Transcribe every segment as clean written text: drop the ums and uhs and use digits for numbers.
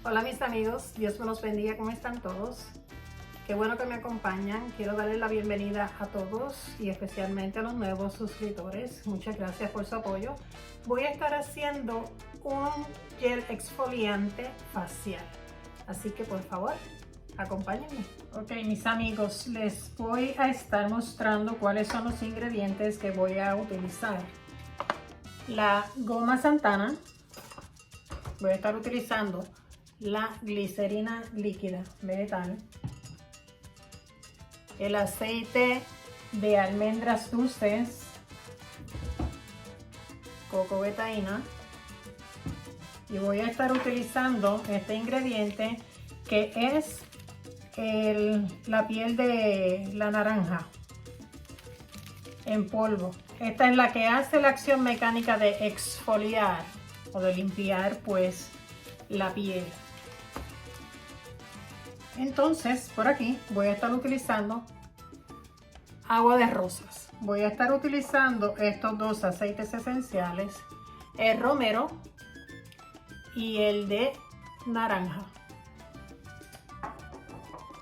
Hola mis amigos, Dios me los bendiga, ¿cómo están todos? Qué bueno que me acompañan. Quiero darles la bienvenida a todos y especialmente a los nuevos suscriptores. Muchas gracias por su apoyo. Voy a estar haciendo un gel exfoliante facial, así que por favor, acompáñenme. Ok, mis amigos, les voy a estar mostrando cuáles son los ingredientes que voy a utilizar. La goma Santana, voy a estar utilizando la glicerina líquida vegetal, el aceite de almendras dulces, coco betaína, y voy a estar utilizando este ingrediente que es la piel de la naranja en polvo. Esta es la que hace la acción mecánica de exfoliar o de limpiar pues la piel. Entonces, por aquí voy a estar utilizando agua de rosas. Voy a estar utilizando estos dos aceites esenciales, el romero y el de naranja.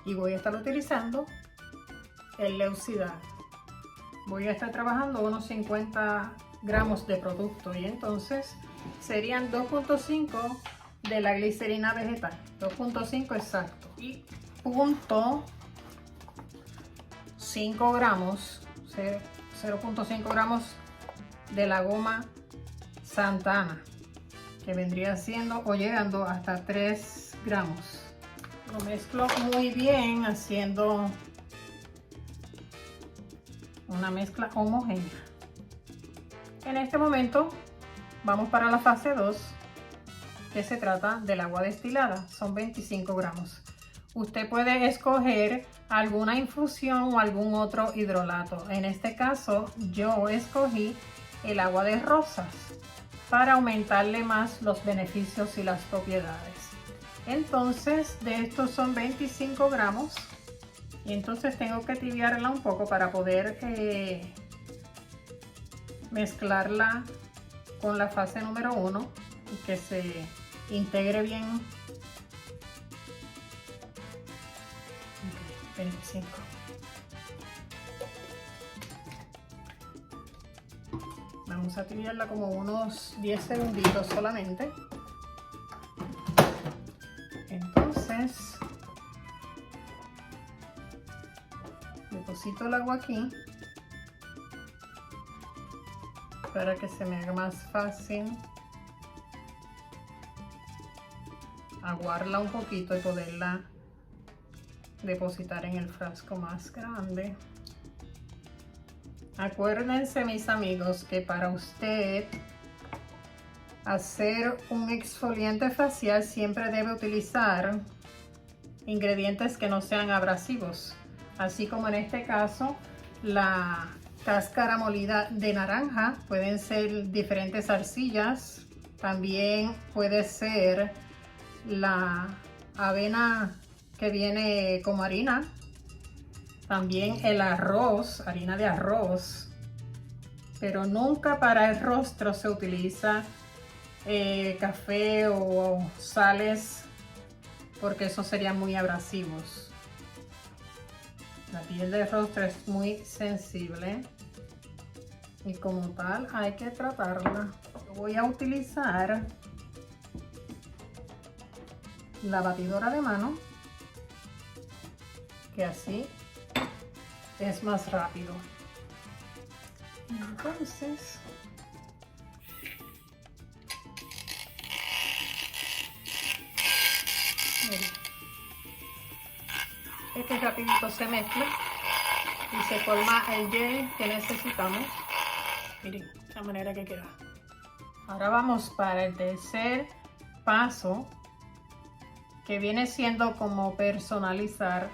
Y voy a estar utilizando el Leucidal. Voy a estar trabajando unos 50 gramos de producto y entonces serían 2.5 de la glicerina vegetal, 2.5 exacto, y 0.5 gramos, 0.5 gramos de la goma Santana, que vendría siendo o llegando hasta 3 gramos. Lo mezclo muy bien haciendo una mezcla homogénea. En este momento vamos para la fase 2, que se trata del agua destilada. Son 25 gramos. Usted puede escoger alguna infusión o algún otro hidrolato. En este caso yo escogí el agua de rosas para aumentarle más los beneficios y las propiedades. Entonces de estos son 25 gramos y entonces tengo que tibiarla un poco para poder mezclarla con la fase número 1 y que se integre bien. 25. Vamos a tibiarla como unos 10 segunditos solamente. Entonces deposito el agua aquí para que se me haga más fácil aguarla un poquito y poderla depositar en el frasco más grande. Acuérdense, mis amigos, que para usted hacer un exfoliante facial siempre debe utilizar ingredientes que no sean abrasivos, así como en este caso la cáscara molida de naranja. Pueden ser diferentes arcillas, también puede ser la avena que viene como harina, también el arroz, harina de arroz, pero nunca para el rostro se utiliza café o sales, porque eso serían muy abrasivos. La piel del rostro es muy sensible y como tal hay que tratarla. Voy a utilizar la batidora de mano, que así es más rápido. Entonces este rapidito se mezcla y se forma el gel que necesitamos. Miren la manera que queda. Ahora vamos para el tercer paso, que viene siendo como personalizar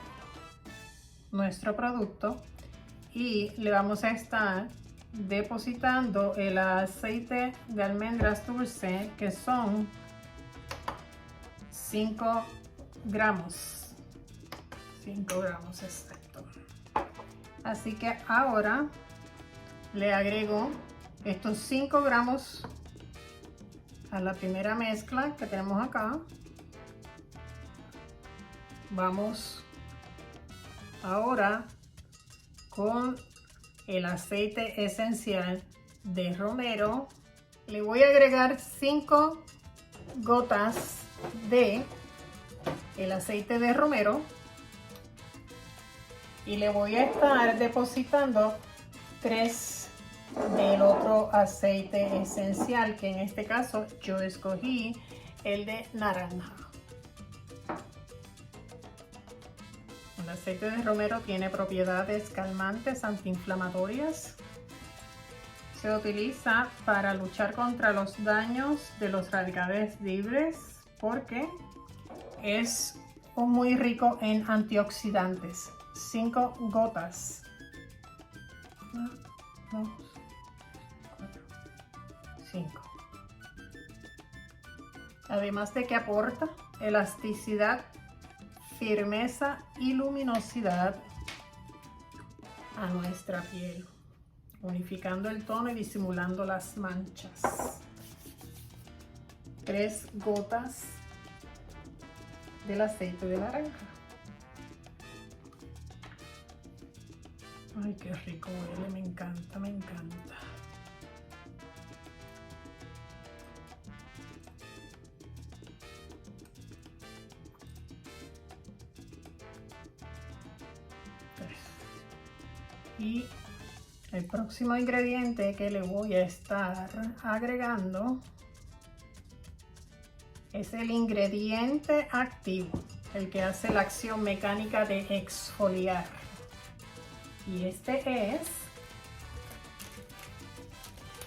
nuestro producto, y le vamos a estar depositando el aceite de almendras dulce, que son 5 gramos. 5 gramos exacto. Así que ahora le agrego estos 5 gramos a la primera mezcla que tenemos acá. Vamos ahora con el aceite esencial de romero. Le voy a agregar 5 gotas de el aceite de romero y le voy a estar depositando 3 del otro aceite esencial, que en este caso yo escogí el de naranja. El aceite de romero tiene propiedades calmantes, antiinflamatorias. Se utiliza para luchar contra los daños de los radicales libres porque es muy rico en antioxidantes. 5 gotas. 1, 2, 4, 5. Además de que aporta elasticidad, firmeza y luminosidad a nuestra piel, unificando el tono y disimulando las manchas. 3 gotas del aceite de naranja. Ay, qué rico huele, me encanta, me encanta. Y el próximo ingrediente que le voy a estar agregando es el ingrediente activo, el que hace la acción mecánica de exfoliar. Y este es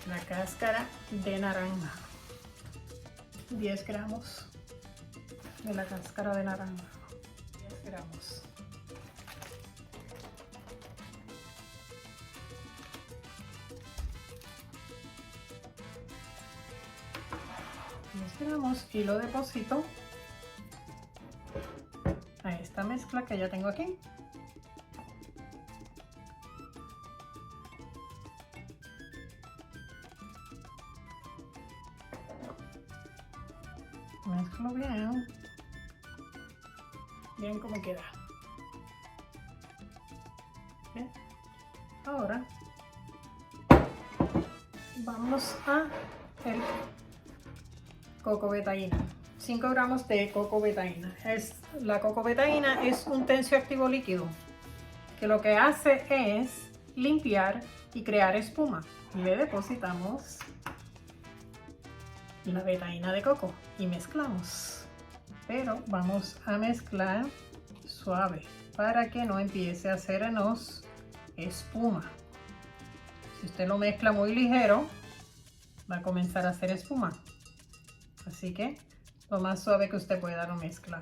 la cáscara de naranja. 10 gramos de la cáscara de naranja. 10 gramos. Y lo deposito a esta mezcla que ya tengo aquí. Mezclo bien, bien como queda. Bien. Ahora vamos a el coco betaína. 5 gramos de coco betaína. La coco betaína es un tensioactivo líquido que lo que hace es limpiar y crear espuma. Le depositamos la betaína de coco y mezclamos. Pero vamos a mezclar suave para que no empiece a hacernos espuma. Si usted lo mezcla muy ligero, va a comenzar a hacer espuma. Así que lo más suave que usted pueda lo mezcla.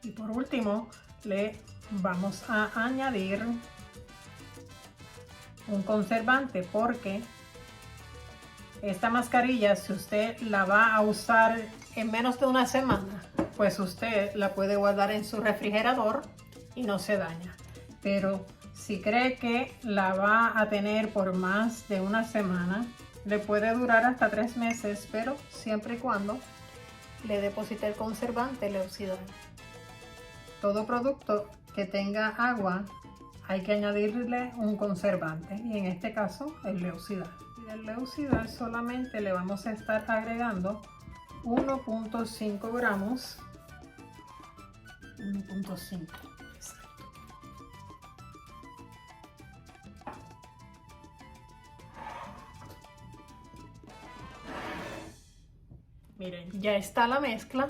Y por último le vamos a añadir un conservante, porque esta mascarilla, si usted la va a usar en menos de una semana, pues usted la puede guardar en su refrigerador y no se daña. Pero si cree que la va a tener por más de una semana, le puede durar hasta 3 meses, pero siempre y cuando le deposite el conservante Leucidal. Todo producto que tenga agua hay que añadirle un conservante, y en este caso el Leucidal. Y del Leucidal solamente le vamos a estar agregando 1.5 gramos. 1.5. Miren, ya está la mezcla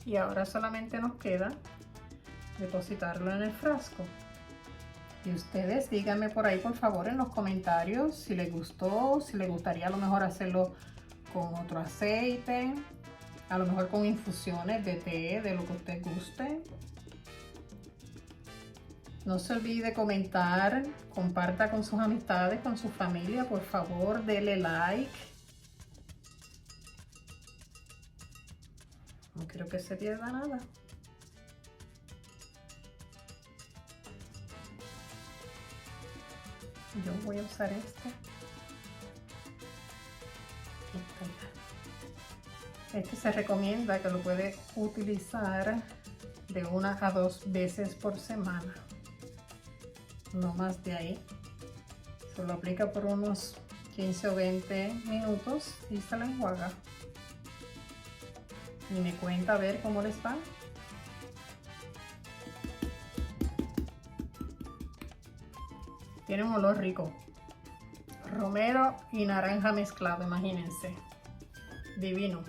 y ahora solamente nos queda depositarlo en el frasco. Y ustedes díganme por ahí, por favor, en los comentarios si les gustó, si les gustaría a lo mejor hacerlo con otro aceite, a lo mejor con infusiones de té, de lo que usted guste. No se olvide comentar, comparta con sus amistades, con su familia, por favor, dele like. No quiero que se pierda nada. Yo voy a usar este. Este se recomienda que lo puede utilizar de 1 a 2 veces por semana, no más de ahí. Se lo aplica por unos 15 o 20 minutos y se lo enjuaga. Y me cuenta a ver cómo les va. Tiene un olor rico. Romero y naranja mezclado, imagínense. Divino.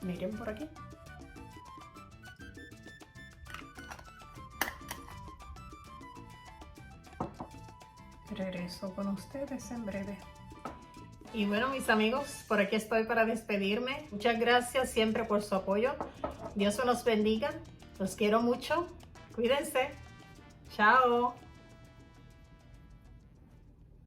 Miren por aquí. Regreso con ustedes en breve. Y bueno, mis amigos, por aquí estoy para despedirme. Muchas gracias siempre por su apoyo. Dios me los bendiga. Los quiero mucho. Cuídense. Chao.